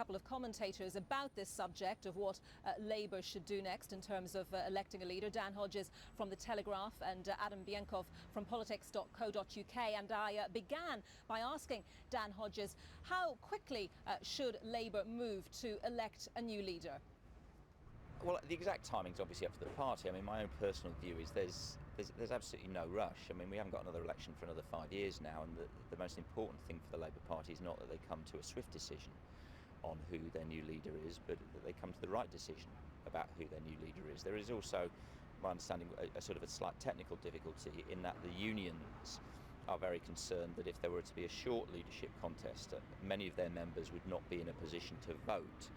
couple of commentators about this subject of what Labour should do next in terms of electing a leader. Dan Hodges from The Telegraph and Adam Bienkov from politics.co.uk. And I began by asking Dan Hodges, how quickly should Labour move to elect a new leader? Well, the exact timing's obviously up to the party. I mean, my own personal view is there's absolutely no rush. I mean, we haven't got another election for another 5 years now, and the most important thing for the Labour Party is not that they come to a swift decision on who their new leader is, but that they come to the right decision about who their new leader is. There is also, my understanding, a sort of a slight technical difficulty in that the unions are very concerned that if there were to be a short leadership contest, many of their members would not be in a position to vote,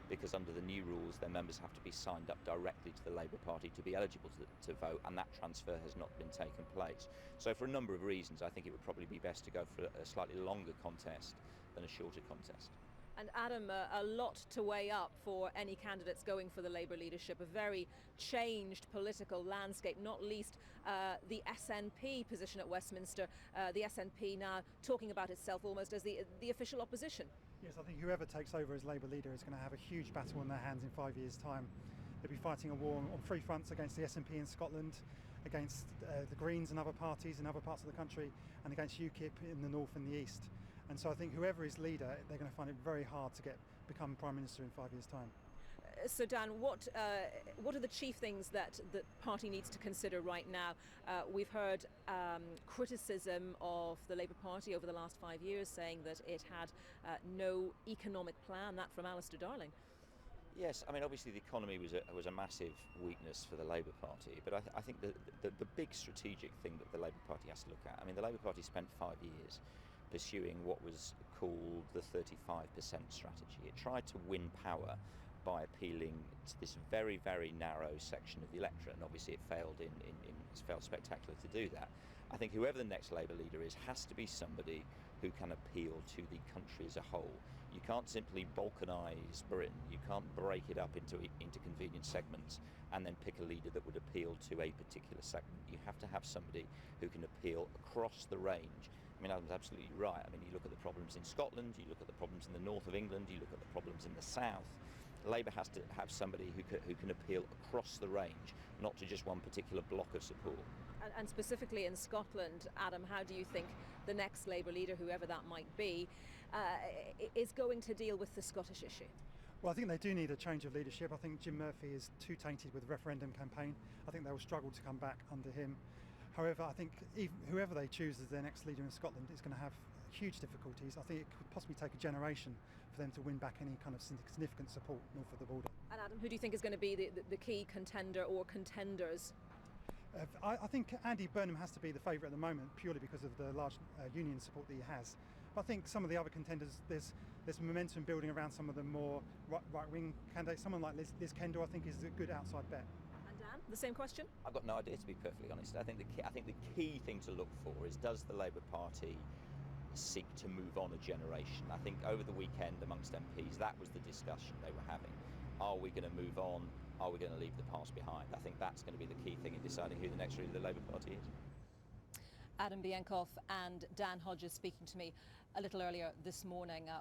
because under the new rules their members have to be signed up directly to the Labour Party to be eligible to vote, and that transfer has not been taken place. So for a number of reasons I think it would probably be best to go for a slightly longer contest than a shorter contest. And Adam, a lot to weigh up for any candidates going for the Labour leadership, a very changed political landscape, not least the SNP position at Westminster, the SNP now talking about itself almost as the official opposition. Yes, I think whoever takes over as Labour leader is going to have a huge battle on their hands in 5 years' time. They'll be fighting a war on three fronts against the SNP in Scotland, against the Greens and other parties in other parts of the country, and against UKIP in the north and the east. And so I think whoever is leader, they're going to find it very hard to become Prime Minister in 5 years' time. So Dan, what are the chief things that the party needs to consider right now? We've heard criticism of the Labour Party over the last 5 years, saying that it had no economic plan, that from Alistair Darling. Yes, I mean, obviously the economy was a massive weakness for the Labour Party, but I think the big strategic thing that the Labour Party has to look at, I mean, the Labour Party spent 5 years pursuing what was called the 35% strategy. It tried to win power by appealing to this very, very narrow section of the electorate, and obviously it failed it's failed spectacularly to do that. I think whoever the next Labour leader is has to be somebody who can appeal to the country as a whole. You can't simply balkanise Britain, you can't break it up into convenient segments and then pick a leader that would appeal to a particular segment. You have to have somebody who can appeal across the range. I mean, Adam's absolutely right. I mean, you look at the problems in Scotland, you look at the problems in the north of England, you look at the problems in the south. Labour has to have somebody who can appeal across the range, not to just one particular block of support. And specifically in Scotland, Adam, how do you think the next Labour leader, whoever that might be, is going to deal with the Scottish issue? Well, I think they do need a change of leadership. I think Jim Murphy is too tainted with the referendum campaign. I think they will struggle to come back under him. However, I think whoever they choose as their next leader in Scotland is going to have huge difficulties. I think it could possibly take a generation for them to win back any kind of significant support north of the border. And Adam, who do you think is going to be the key contender or contenders? I think Andy Burnham has to be the favourite at the moment, purely because of the large union support that he has. But I think some of the other contenders, there's momentum building around some of the more right-wing candidates. Someone like Liz Kendall, I think, is a good outside bet. Dan, the same question? I've got no idea, to be perfectly honest. I think the key thing to look for is, does the Labour Party seek to move on a generation? I think over the weekend amongst MPs that was the discussion they were having. Are we going to move on? Are we going to leave the past behind? I think that's going to be the key thing in deciding who the next leader of the Labour Party is. Adam Bienkov and Dan Hodges speaking to me a little earlier this morning.